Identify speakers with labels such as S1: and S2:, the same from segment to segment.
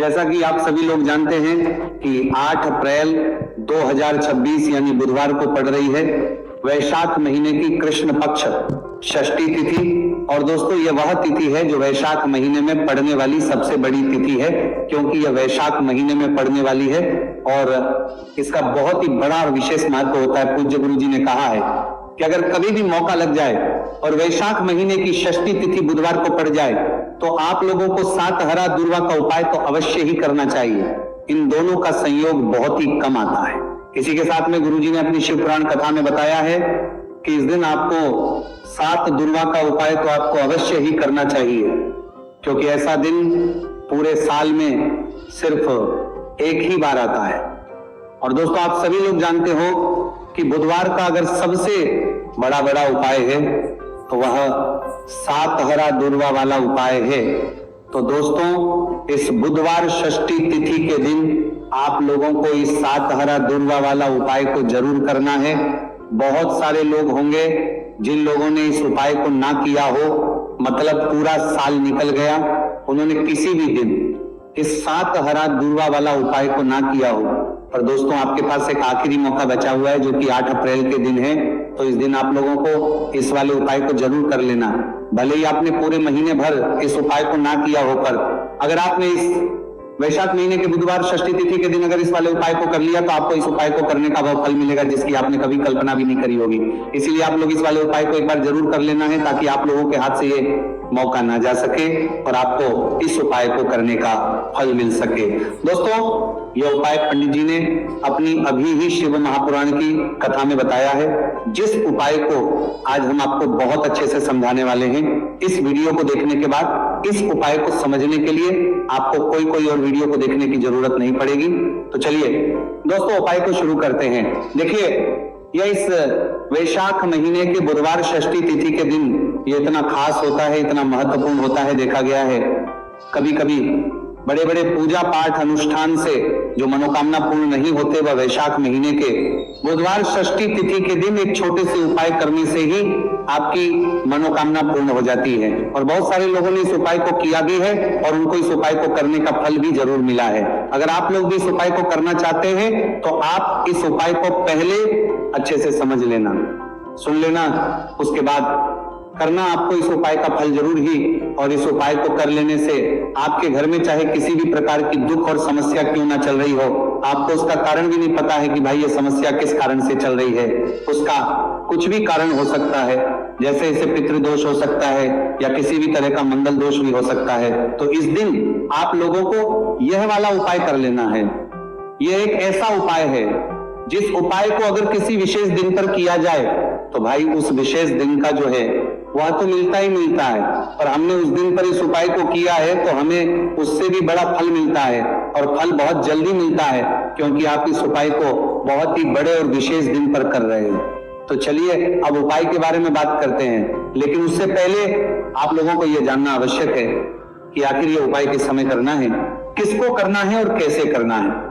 S1: जैसा कि आप सभी लोग जानते हैं कि 8 अप्रैल 2026 यानी बुधवार को पड़ रही है वैशाख महीने की कृष्ण पक्ष षष्ठी तिथि। और दोस्तों यह वह तिथि है जो वैशाख महीने में पड़ने वाली सबसे बड़ी तिथि है, क्योंकि यह वैशाख महीने में पड़ने वाली है और इसका बहुत ही बड़ा और विशेष महत्व होता है। पूज्य गुरु जी ने कहा है कि अगर कभी भी मौका लग जाए और वैशाख महीने की षष्ठी तिथि बुधवार को पड़ जाए तो आप लोगों को 7 हरा दुर्वा का उपाय तो अवश्य ही करना चाहिए। इन दोनों का संयोग बहुत ही कम आता है। इसी के साथ में गुरुजी ने अपनी शिव पुराण कथा में बताया है कि इस दिन आपको 7 दुर्वा का उपाय तो आपको अवश्य ही करना चाहिए, क्योंकि ऐसा दिन पूरे साल में सिर्फ एक ही बार आता है। और दोस्तों आप सभी लोग जानते हो कि बुधवार का अगर सबसे बड़ा उपाय है तो वह 7 हरा दुर्वा वाला उपाय है। तो दोस्तों इस बुधवार षष्ठी तिथि के दिन आप लोगों को इस 7 हरा दुर्वा वाला उपाय को जरूर करना है। बहुत सारे लोग होंगे जिन लोगों ने इस उपाय को ना किया हो, मतलब पूरा साल निकल गया, उन्होंने किसी भी दिन इस 7 हरा दुर्वा वाला उपाय को ना किया हो। पर दोस्तों आपके पास एक आखिरी मौका बचा हुआ है जो कि 8 अप्रैल के दिन है। तो इस दिन आप लोगों को इस वाले उपाय को जरूर कर लेना। भले ही आपने पूरे महीने भर इस उपाय को ना किया हो, पर अगर आपने इस वैशाख महीने के बुधवार षष्ठी तिथि के दिन अगर इस वाले उपाय को कर लिया तो आपको इस उपाय को करने का वह फल मिलेगा जिसकी आपने कभी कल्पना भी नहीं करी होगी। इसीलिए आप लोग इस वाले उपाय को एक बार जरूर कर लेना है ताकि आप लोगों के हाथ से ये मौका ना जा सके और आपको इस उपाय को करने का फल मिल सके। दोस्तों यह उपाय पंडित जी ने अपनी अभी ही शिव महापुराण की कथा में बताया है, जिस उपाय को आज हम आपको बहुत अच्छे से समझाने वाले हैं। इस वीडियो को देखने के बाद इस उपाय को समझने के लिए आपको कोई और वीडियो को देखने की जरूरत नहीं पड़ेगी। तो चलिए दोस्तों उपाय को शुरू करते हैं। देखिए यह इस वैशाख महीने के बुधवार षष्ठी तिथि के दिन ये इतना खास होता है, इतना महत्वपूर्ण होता है। देखा गया है कभी कभी बड़े बड़े पूजा पाठ अनुष्ठान से जो मनोकामना पूर्ण नहीं होते वह वैशाख महीने के बुधवार षष्ठी तिथि के दिन एक छोटे से उपाय करने से ही आपकी मनोकामना पूर्ण हो जाती है। और बहुत सारे लोगों ने इस उपाय को किया भी है और उनको इस उपाय को करने का फल भी जरूर मिला है। अगर आप लोग भी इस उपाय को करना चाहते हैं तो आप इस उपाय को पहले अच्छे से समझ लेना, सुन लेना, उसके बाद करना। आपको इस उपाय का फल जरूर ही, और इस उपाय को कर लेने से आपके घर में चाहे किसी भी प्रकार की दुख और समस्या क्यों ना चल रही हो, आपको उसका कारण भी नहीं पता है कि भाई ये समस्या किस कारण से चल रही है, उसका कुछ भी कारण हो सकता है। जैसे इसे पितृदोष हो सकता है या किसी भी तरह का मंगल दोष भी हो सकता है। तो इस दिन आप लोगों को यह वाला उपाय कर लेना है। यह एक ऐसा उपाय है जिस उपाय को अगर किसी विशेष दिन पर किया जाए तो भाई उस विशेष दिन का जो है वह तो मिलता ही मिलता है। और हमने उस दिन पर इस उपाय को किया है तो हमें उससे भी बड़ा फल मिलता है, और फल बहुत जल्दी मिलता है, क्योंकि आप इस उपाय को बहुत ही बड़े और विशेष दिन पर कर रहे हैं। तो चलिए अब उपाय के बारे में बात करते हैं, लेकिन उससे पहले आप लोगों को यह जानना आवश्यक है कि आखिर ये उपाय किस समय करना है, किसको करना है और कैसे करना है।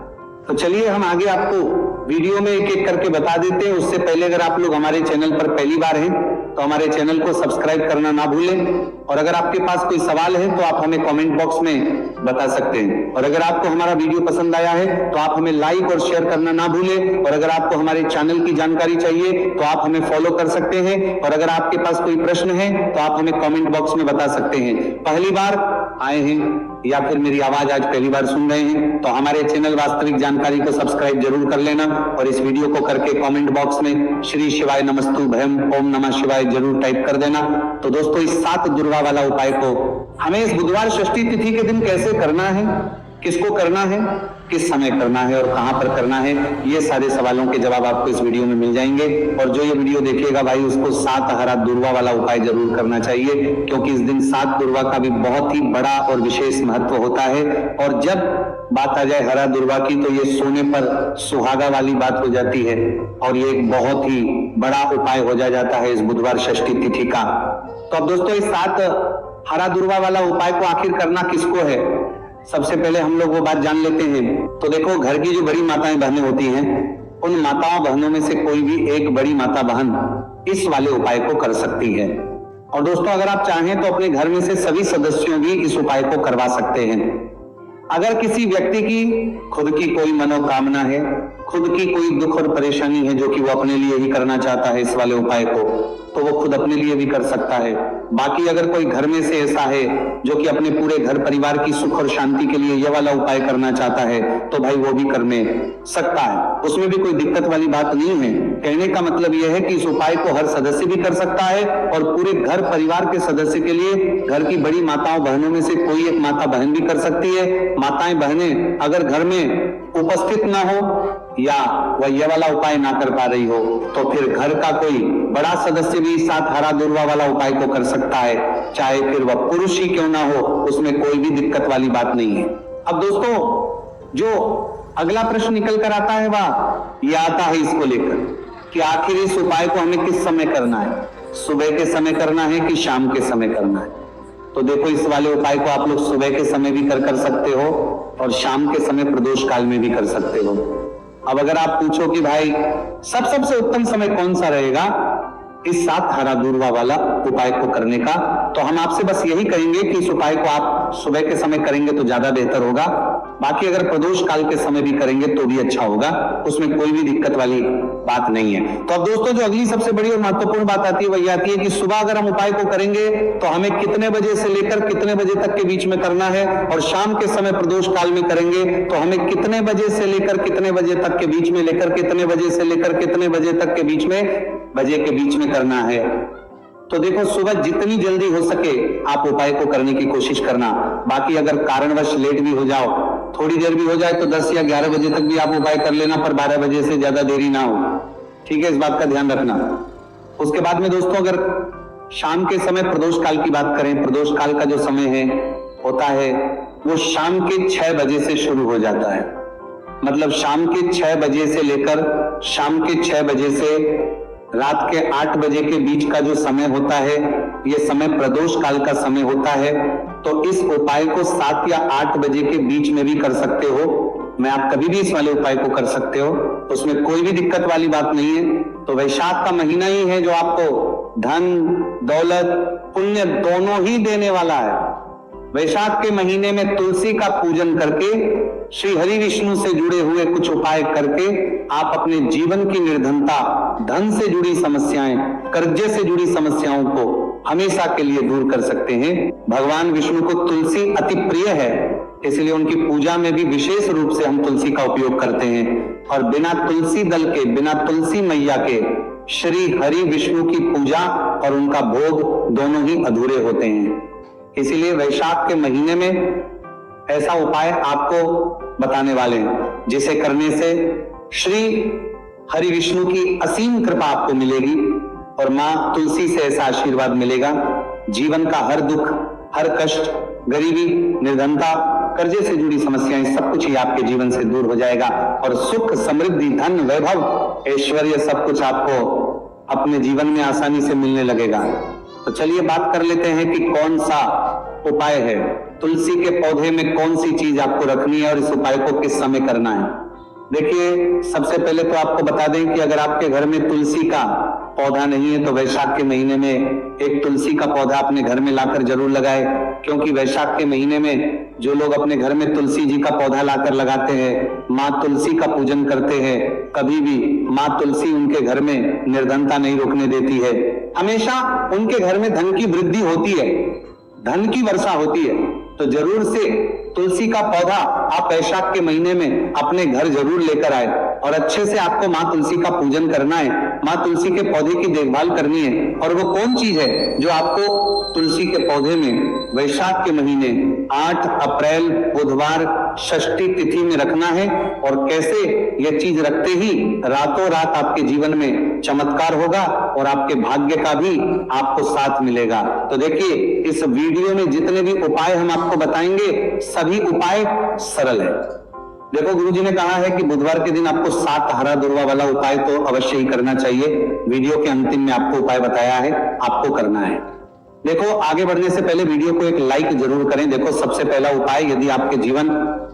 S1: तो चलिए हम आगे आपको वीडियो में एक एक करके बता देते हैं। उससे पहले अगर आप लोग हमारे चैनल पर पहली बार हैं तो हमारे चैनल को सब्सक्राइब करना ना भूलें, और अगर आपके पास कोई सवाल है तो आप हमें कमेंट बॉक्स में बता सकते हैं। और अगर आपको हमारा वीडियो पसंद आया है तो आप हमें लाइक और शेयर करना ना भूलें। और अगर आपको हमारे चैनल की जानकारी चाहिए तो आप हमें फॉलो कर सकते हैं। और अगर आपके पास कोई प्रश्न है तो आप हमें कमेंट बॉक्स में बता सकते हैं। पहली बार आए हैं या फिर मेरी आवाज आज पहली बार सुन रहे हैं तो हमारे चैनल वास्तविक जानकारी को सब्सक्राइब जरूर कर लेना, और इस वीडियो को करके कमेंट बॉक्स में श्री शिवाय नमस्तुभ्यं ओम नमः शिवाय जरूर टाइप कर देना। तो दोस्तों इस 7 दुर्वा वाला उपाय को हमें इस बुधवार षष्ठी तिथि के दिन कैसे करना है, किसको करना है, किस समय करना है और कहां पर करना है, ये सारे सवालों के जवाब आपको इस वीडियो में मिल जाएंगे। और जो ये वीडियो देखेगा भाई उसको 7 हरा दुर्वा वाला उपाय जरूर करना चाहिए, क्योंकि इस दिन 7 दुर्वा का भी बहुत ही बड़ा और विशेष महत्व होता है। और जब बात आ जाए हरा दुर्वा की तो ये सोने पर सुहागा वाली बात हो जाती है, और ये एक बहुत ही बड़ा उपाय हो जाता है इस बुधवार षष्ठी तिथि का। तो अब दोस्तों इस 7 हरा दुर्वा वाला उपाय को आखिर करना किसको है, सबसे पहले हम लोग वो बात जान लेते हैं। तो देखो घर की जो बड़ी माताएं बहनें होती हैं, उन माताओं बहनों में से कोई भी एक बड़ी माता बहन इस वाले उपाय को कर सकती है। और दोस्तों अगर आप चाहें तो अपने घर में से सभी सदस्यों भी इस उपाय को करवा सकते हैं। अगर किसी व्यक्ति की खुद की कोई मनोकामना है, खुद की कोई दुख और परेशानी है जो कि वो अपने लिए ही करना चाहता है इस वाले उपाय को, तो वो खुद अपने लिए भी कर सकता है। बाकी अगर कोई घर में से ऐसा है जो कि अपने पूरे घर परिवार की सुख और शांति के लिए ये वाला उपाय करना चाहता है, तो भाई वो भी करने सकता है, उसमें भी कोई दिक्कत वाली बात नहीं है। कहने का मतलब यह है कि इस उपाय को हर सदस्य भी कर सकता है और पूरे घर परिवार के सदस्य के लिए घर की बड़ी माताओं बहनों में से कोई एक माता बहन भी कर सकती है। माताएं बहनें अगर घर में उपस्थित ना हो या वह ये वाला उपाय ना कर पा रही हो, तो फिर घर का कोई बड़ा सदस्य भी साथ हरा दूर्वा वाला उपाय को कर सकता है, चाहे फिर वह पुरुष ही क्यों ना हो, उसमें कोई भी दिक्कत वाली बात नहीं है। अब दोस्तों, जो अगला प्रश्न निकल कर आता है वह यह आता है इसको लेकर कि आखिर इस उपाय को हमें किस समय करना है, सुबह के समय करना है कि शाम के समय करना है। तो देखो, इस वाले उपाय को आप लोग सुबह के समय भी कर सकते हो और शाम के समय प्रदोष काल में भी कर सकते हो। अब अगर आप पूछो कि भाई सबसे उत्तम समय कौन सा रहेगा इस 7 हरा दूर्वा वाला उपाय को करने का, तो हम आपसे बस यही कहेंगे कि इस उपाय को आप सुबह के समय करेंगे तो ज्यादा बेहतर होगा। बाकी अगर प्रदोष काल के समय भी करेंगे तो भी अच्छा होगा, उसमें कोई भी दिक्कत वाली बात नहीं है। तो अब दोस्तों, जो अगली सबसे बड़ी और महत्वपूर्ण बात आती है वही आती है कि सुबह अगर हम उपाय को करेंगे तो हमें कितने बजे से लेकर कितने बजे तक के बीच में करना है, और शाम के समय प्रदोष काल में करेंगे तो हमें कितने बजे से लेकर कितने बजे तक के बीच में, लेकर कितने बजे से लेकर कितने बजे तक के बीच में करना है। तो देखो, सुबह जितनी जल्दी हो सके आप उपाय को करने की कोशिश करना। बाकी अगर कारणवश लेट भी हो जाओ, थोड़ी देर भी हो जाए, तो 10 या 11 बजे तक भी आप उपाय कर लेना, पर 12 बजे से ज्यादा देरी ना हो, ठीक है, इस बात का ध्यान रखना। उसके बाद में दोस्तों, अगर शाम के समय प्रदोष काल की बात करें, प्रदोष काल का जो समय है होता है वो शाम के 6 बजे से शुरू हो जाता है। मतलब शाम के 6 बजे से लेकर शाम के 6 बजे से रात के 8 बजे के बीच का जो समय होता है, ये समय प्रदोष काल का समय होता है। तो इस उपाय को 7 या 8 बजे के बीच में भी कर सकते हो। मैं आप कभी भी इस वाले उपाय को कर सकते हो, उसमें कोई भी दिक्कत वाली बात नहीं है। तो वैशाख का महीना ही है जो आपको धन, दौलत, पुण्य दोनों ही देने वाला है। वैशाख के महीने में तुलसी का पूजन करके, श्री हरि विष्णु से जुड़े हुए कुछ उपाय करके आप अपने जीवन की निर्धनता, धन से जुड़ी समस्याएं, कर्जे से जुड़ी समस्याओं को हमेशा के लिए दूर कर सकते हैं। भगवान विष्णु को तुलसी अति प्रिय है, इसलिए उनकी पूजा में भी विशेष रूप से हम तुलसी का उपयोग करते हैं। और बिना तुलसी दल के, बिना तुलसी मैया के श्री हरि विष्णु की पूजा और उनका भोग दोनों ही अधूरे होते हैं। इसीलिए वैशाख के महीने में ऐसा उपाय आपको बताने वाले हैं जिसे करने से श्री हरि विष्णु की असीम कृपा आपको मिलेगी और मां तुलसी से ऐसा आशीर्वाद मिलेगा। जीवन का हर दुख, हर कष्ट, गरीबी, निर्धनता, कर्जे से जुड़ी समस्याएं, सब कुछ ही आपके जीवन से दूर हो जाएगा और सुख, समृद्धि, धन, वैभव, ऐश्वर्य सब कुछ आपको अपने जीवन में आसानी से मिलने लगेगा। तो चलिए बात कर लेते हैं कि कौन सा उपाय है, तुलसी के पौधे में कौन सी चीज आपको रखनी है और इस उपाय को किस समय करना है। देखिए, सबसे पहले तो आपको बता दें कि अगर आपके घर में तुलसी का पौधा नहीं है तो वैशाख के महीने में एक तुलसी का पौधा अपने घर में लाकर जरूर लगाए, क्योंकि वैशाख के महीने में जो लोग अपने घर में तुलसी जी का पौधा लाकर लगाते हैं, माँ तुलसी का पूजन करते हैं, कभी भी माँ तुलसी उनके घर में निर्धनता नहीं रुकने देती है। हमेशा उनके घर में धन की वृद्धि होती है, धन की वर्षा होती है। तो जरूर से तुलसी का पौधा आप वैशाख के महीने में अपने घर जरूर लेकर आए और अच्छे से आपको माँ तुलसी का पूजन करना है, माँ तुलसी के पौधे की देखभाल करनी है। और वो कौन चीज है जो आपको तुलसी के पौधे में वैशाख के महीने 8 अप्रैल बुधवार षष्ठी तिथि में रखना है, और कैसे यह चीज रखते ही रातों रात आपके जीवन में चमत्कार होगा और आपके भाग्य का भी आपको साथ मिलेगा। तो देखिए, इस वीडियो में जितने भी उपाय हम आपको बताएंगे सभी उपाय सरल है। देखो, गुरुजी ने कहा है कि बुधवार के दिन आपको 7 हरा दूर्वा वाला उपाय तो अवश्य ही करना चाहिए। वीडियो के अंतिम में आपको उपाय बताया है, आपको करना है। देखो, आगे बढ़ने से पहले वीडियो को एक लाइक जरूर करें। देखो, सबसे पहला उपाय, यदि आपके जीवन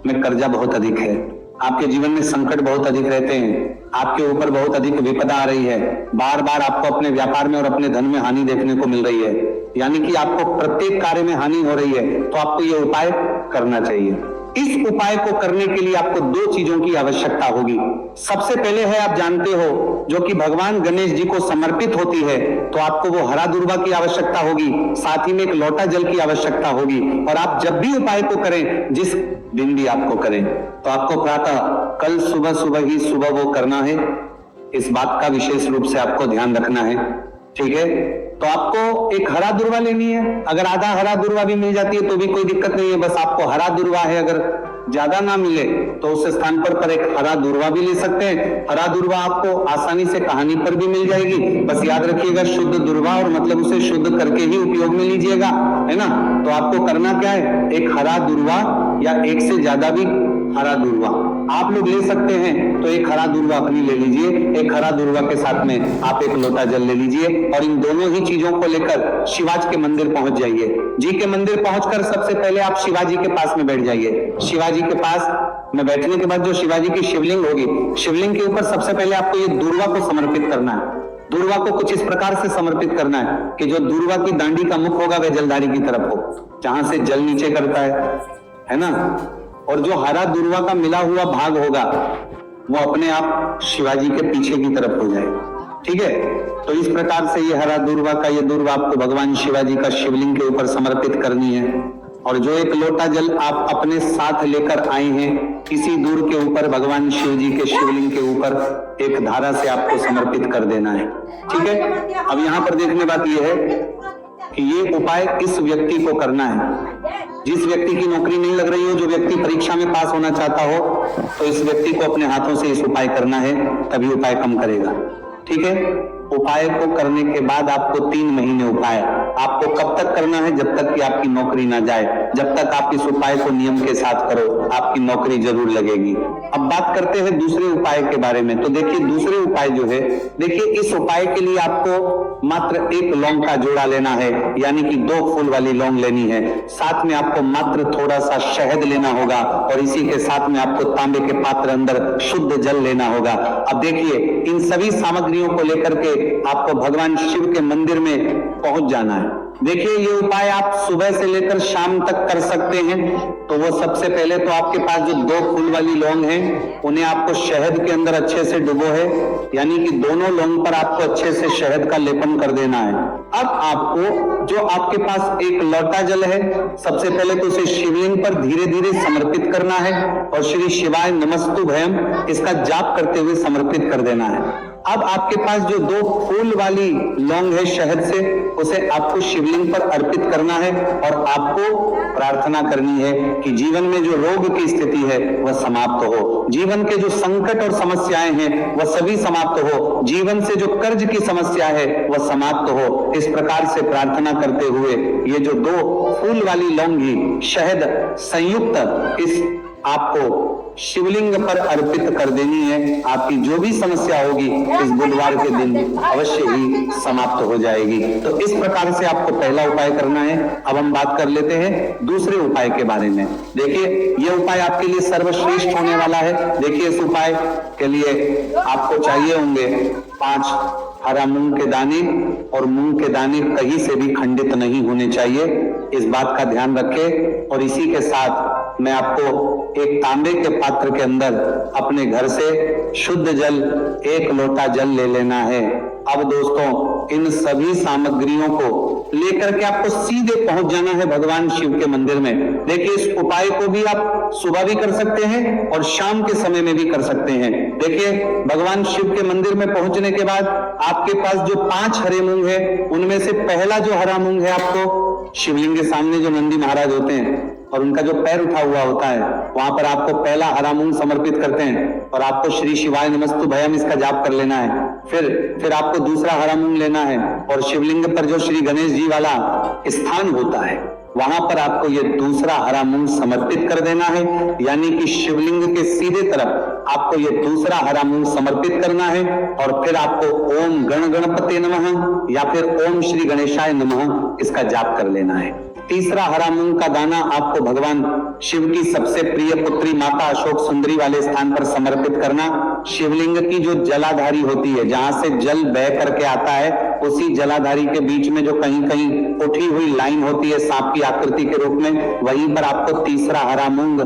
S1: में कर्जा बहुत अधिक है, आपके जीवन में संकट बहुत अधिक रहते हैं, आपके ऊपर बहुत अधिक विपदा आ रही है, बार बार आपको अपने व्यापार में और अपने धन में हानि देखने को मिल रही है, यानी कि आपको प्रत्येक कार्य में हानि हो रही है, तो आपको ये उपाय करना चाहिए। इस उपाय को करने के लिए आपको दो चीजों की आवश्यकता होगी। सबसे पहले है, आप जानते हो, जो कि भगवान गणेश जी को समर्पित होती है, तो आपको वो हरा दूर्वा की आवश्यकता होगी, साथ ही में एक लोटा जल की आवश्यकता होगी। और आप जब भी उपाय को करें, जिस दिन भी आपको करें, तो आपको प्रातः कल सुबह सुबह ही सुबह वो करना है। इस बात का विशेष रूप से आपको ध्यान रखना है, ठीक है। तो आपको एक हरा दूर्वा लेनी है। अगर आधा हरा दूर्वा भी मिल जाती है तो भी कोई दिक्कत नहीं है, बस आपको हरा दूर्वा है। अगर ज्यादा ना मिले तो उस स्थान पर एक हरा दूर्वा भी ले सकते हैं। हरा दूर्वा आपको आसानी से कहानी पर भी मिल जाएगी। बस याद रखिएगा, शुद्ध दूर्वा, और मतलब उसे शुद्ध करके ही उपयोग में लीजिएगा, है ना। तो आपको करना क्या है, एक हरा दूर्वा या एक से ज्यादा भी हरा दूर्वा आप लोग ले सकते हैं, तो एक हरा दूर्वा अपनी ले लीजिए। एक हरा दूर्वा के साथ में आप एक लोटा जल ले लीजिए और इन दोनों ही चीजों को लेकर शिवाजी के मंदिर पहुंच जाइए। जी के मंदिर पहुंचकर सबसे पहले आप शिवाजी के पास में बैठ जाइए। शिवाजी के पास में बैठने के बाद जो शिवाजी की शिवलिंग होगी, शिवलिंग के ऊपर सबसे पहले आपको ये दूर्वा को समर्पित करना है। दूर्वा को कुछ इस प्रकार से समर्पित करना है कि जो दूर्वा की दांडी का मुख होगा वह जलधारी की तरफ हो, जहां से जल नीचे करता है ना। और जो हरा दूर्वा का मिला हुआ भाग होगा वो अपने आप शिवाजी के पीछे की तरफ हो जाए, ठीक है। तो इस प्रकार से ये हरा दूर्वा का ये दूर्वा आपको भगवान शिवाजी का शिवलिंग के ऊपर समर्पित करनी है। और जो एक लोटा जल आप अपने साथ लेकर आए हैं, इसी दूर के ऊपर भगवान शिव जी के शिवलिंग के ऊपर एक धारा से आपको समर्पित कर देना है, ठीक है। अब यहाँ पर देखने बात यह है कि ये उपाय इस व्यक्ति को करना है जिस व्यक्ति की नौकरी नहीं लग रही हो, जो व्यक्ति परीक्षा में पास होना चाहता हो, तो इस व्यक्ति को अपने हाथों से इस उपाय करना है, तभी उपाय काम करेगा, ठीक है। उपाय को करने के बाद आपको 3 महीने उपाय आपको कब तक करना है, जब तक कि आपकी नौकरी ना जाए। जब तक आप इस उपाय को नियम के साथ करो, आपकी नौकरी जरूर लगेगी। अब बात करते हैं दूसरे उपाय के बारे में। तो देखिए, दूसरे उपाय जो है, देखिए इस उपाय के लिए आपको मात्र 1 लौंग का जोड़ा लेना है, यानी कि 2 फूल वाली लौंग लेनी है। साथ में आपको मात्र थोड़ा सा शहद लेना होगा और इसी के साथ में आपको तांबे के पात्र अंदर शुद्ध जल लेना होगा। अब देखिए, इन सभी सामग्रियों को लेकर के आपको भगवान शिव के मंदिर में पहुंच जाना है। देखिए, ये उपाय आप सुबह से लेकर शाम तक कर सकते हैं। तो वो सबसे पहले तो आपके पास जो 2 फूल वाली लौंग हैं, उन्हें आपको शहद के अंदर अच्छे से डुबो है, यानी कि दोनों लौंग पर आपको अच्छे से शहद का लेपन कर देना है। अब आपको जो आपके पास एक लोटा जल है, सबसे पहले तो उसे शिवलिंग पर धीरे धीरे समर्पित करना है और श्री शिवाय नमस्तुभयम इसका जाप करते हुए समर्पित कर देना है। अब आपके पास जो 2 फूल वाली लौंग है शहद से, उसे आपको शिवलिंग पर अर्पित करना है और आपको प्रार्थना करनी है कि जीवन में जो रोग की स्थिति है वह समाप्त हो, जीवन के जो संकट और समस्याएं हैं वह सभी समाप्त हो, जीवन से जो कर्ज की समस्या है वह समाप्त हो। इस प्रकार से प्रार्थना करते हुए ये जो 2 फूल वाली लौंगी शहद संयुक्त इस आपको शिवलिंग पर अर्पित कर देनी है। आपकी जो भी समस्या होगी इस बुधवार के दिन अवश्य ही समाप्त हो जाएगी। तो इस प्रकार से आपको पहला उपाय करना है। अब हम बात कर लेते हैं दूसरे उपाय के बारे में। देखिए, ये उपाय आपके लिए सर्वश्रेष्ठ होने वाला है। देखिए, इस उपाय के लिए आपको चाहिए होंगे 5 हरा मूंग के दाने, और मूंग के दाने कहीं से भी खंडित नहीं होने चाहिए, इस बात का ध्यान रखें। और इसी के साथ मैं आपको एक तांबे के पात्र के अंदर अपने घर से शुद्ध जल 1 लोटा जल ले लेना है। अब दोस्तों, इन सभी सामग्रियों को लेकर के आपको सीधे पहुंच जाना है भगवान शिव के मंदिर में। देखिए, इस उपाय को भी आप सुबह भी कर सकते हैं और शाम के समय में भी कर सकते हैं। देखिए, भगवान शिव के मंदिर में पहुंचने के बाद आपके पास जो 5 हरे मूंग है, उनमें से पहला जो हरा मूंग है, आपको शिवलिंग के सामने जो नंदी महाराज होते हैं और उनका जो पैर उठा हुआ होता है, वहां पर आपको पहला हरा मूंग समर्पित करते हैं और आपको श्री शिवाय नमस्तुभयम इसका जाप कर लेना है। फिर आपको दूसरा हरा मूंग लेना है और शिवलिंग पर जो श्री गणेश जी वाला स्थान होता है, वहां पर आपको ये दूसरा हरा मूंग समर्पित कर देना है, यानी कि शिवलिंग के सीधे तरफ आपको ये दूसरा हरा मूंग समर्पित करना है। और फिर आपको ओम गण गणपते नमः या फिर ओम श्री गणेशाय नमः इसका जाप कर लेना है। तीसरा हरा मूंग का दाना आपको भगवान शिव की सबसे प्रिय पुत्री माता अशोक सुंदरी वाले स्थान पर समर्पित करना। शिवलिंग की जो जलाधारी होती है, जहां से जल बह करके आता है, उसी जलाधारी के बीच में जो कहीं कहीं उठी हुई लाइन होती है सांप की आकृति के रूप में, वहीं पर आपको तीसरा हरा मूंग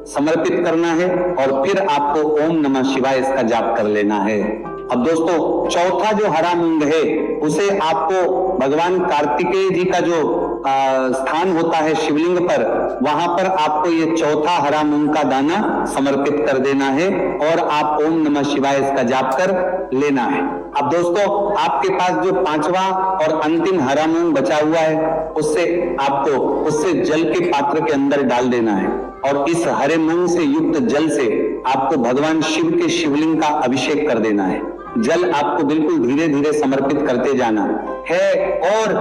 S1: समर्पित करना है और फिर आपको ओम नमः शिवाय इसका जाप कर लेना है। अब दोस्तों, चौथा जो हरा मूंग है उसे आपको भगवान कार्तिकेय जी का जो स्थान होता है शिवलिंग पर, वहां पर आपको ये चौथा हरा मूंग का दाना समर्पित कर देना है और आप ओम नमः शिवाय इसका जाप कर लेना है। अब दोस्तों, आपके पास जो पांचवा और अंतिम हरा मूंग बचा हुआ है उससे जल के पात्र के अंदर डाल देना है और इस हरे मूंग से युक्त जल से आपको भगवान शिव के शिवलिंग का अभिषेक कर देना है। जल आपको बिल्कुल धीरे धीरे समर्पित करते जाना है और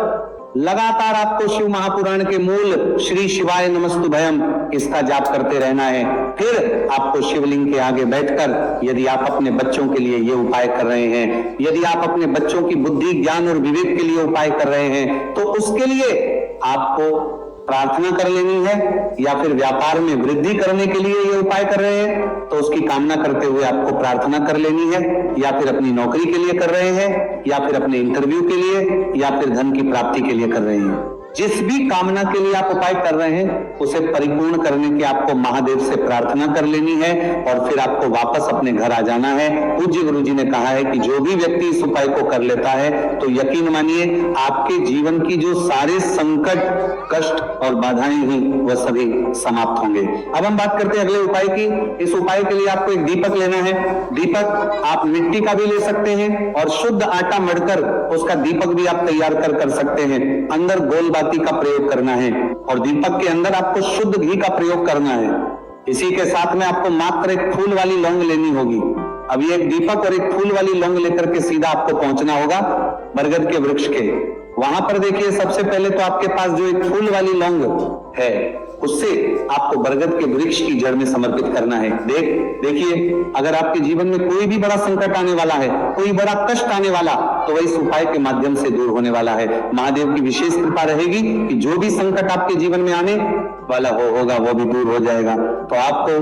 S1: लगातार आपको शिव महापुराण के मूल श्री शिवाय नमस्तुभयम इसका जाप करते रहना है। फिर आपको शिवलिंग के आगे बैठकर, यदि आप अपने बच्चों के लिए ये उपाय कर रहे हैं, यदि आप अपने बच्चों की बुद्धि ज्ञान और विवेक के लिए उपाय कर रहे हैं, तो उसके लिए आपको प्रार्थना कर लेनी है, या फिर व्यापार में वृद्धि करने के लिए ये उपाय कर रहे हैं तो उसकी कामना करते हुए आपको प्रार्थना कर लेनी है, या फिर अपनी नौकरी के लिए कर रहे हैं, या फिर अपने इंटरव्यू के लिए, या फिर धन की प्राप्ति के लिए कर रहे हैं। जिस भी कामना के लिए आप उपाय कर रहे हैं उसे परिपूर्ण करने की आपको महादेव से प्रार्थना कर लेनी है और फिर आपको वापस अपने घर आ जाना है। पूज्य गुरु जी ने कहा है कि जो भी व्यक्ति इस उपाय को कर लेता है तो यकीन मानिए आपके जीवन की जो सारे संकट, कष्ट और बाधाएं हुई वह सभी समाप्त होंगे। अब हम बात करते हैं अगले उपाय की। इस उपाय के लिए आपको एक दीपक लेना है। दीपक आप मिट्टी का भी ले सकते हैं और शुद्ध आटा मढ़कर उसका दीपक भी आप तैयार कर सकते हैं। अंदर गोल बाती का प्रयोग करना है और दीपक के अंदर आपको शुद्ध घी का प्रयोग करना है। इसी के साथ में आपको मात्र एक फूल वाली लौंग लेनी होगी। अब ये एक दीपक और एक फूल वाली लौंग लेकर के सीधा आपको पहुंचना होगा बरगद के वृक्ष के। वहां पर देखिए, सबसे पहले तो आपके पास जो एक फूल वाली लौंग है उससे आपको बरगद के वृक्ष की जड़ में समर्पित करना है। देखिए, अगर आपके जीवन में कोई भी बड़ा संकट आने वाला है, कोई बड़ा कष्ट आने वाला, तो वह इस उपाय के माध्यम से दूर होने वाला है। महादेव की विशेष कृपा रहेगी कि जो भी संकट आपके जीवन में आने वाला होगा वो भी दूर हो जाएगा। तो आपको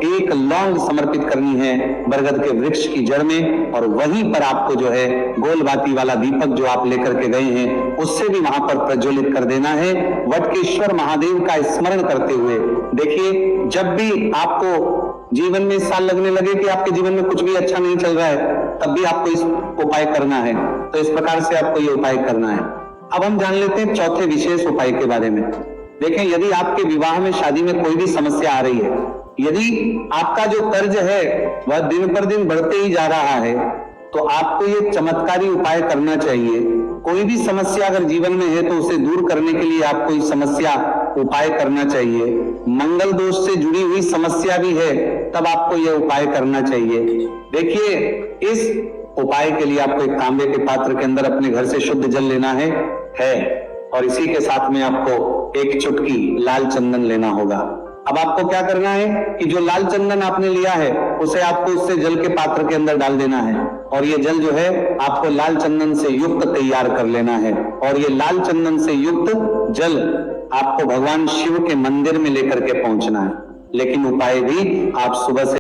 S1: एक लौंग समर्पित करनी है बरगद के वृक्ष की जड़ में और वहीं पर आपको जो है गोल बाती वाला दीपक जो आप लेकर के गए हैं उससे भी वहां पर प्रज्वलित कर देना है। वटकेश्वर महादेव का स्मरण करते हुए देखिए, जब भी आपको जीवन में साल लगने लगे कि आपके जीवन में कुछ भी अच्छा नहीं चल रहा है, तब भी आपको इस उपाय करना है। तो इस प्रकार से आपको ये उपाय करना है। अब हम जान लेते हैं चौथे विशेष उपाय के बारे में। देखें, यदि आपके विवाह में, शादी में कोई भी समस्या आ रही है, यदि आपका जो कर्ज है वह दिन पर दिन बढ़ते ही जा रहा है, तो आपको ये चमत्कारी उपाय करना चाहिए। कोई भी समस्या अगर जीवन में है तो उसे दूर करने के लिए आपको इस समस्या उपाय करना चाहिए। मंगल दोष से जुड़ी हुई समस्या भी है तब आपको यह उपाय करना चाहिए। देखिए, इस उपाय के लिए आपको एक तांबे के पात्र के अंदर अपने घर से शुद्ध जल लेना है और इसी के साथ में आपको एक चुटकी लाल चंदन लेना होगा। अब आपको क्या करना है कि जो लाल चंदन आपने लिया है उसे आपको उससे जल के पात्र के अंदर डाल देना है और ये जल जो है आपको लाल चंदन से युक्त तैयार कर लेना है और ये लाल चंदन से युक्त जल आपको भगवान शिव के मंदिर में लेकर के पहुंचना है। लेकिन उपाय भी आप सुबह से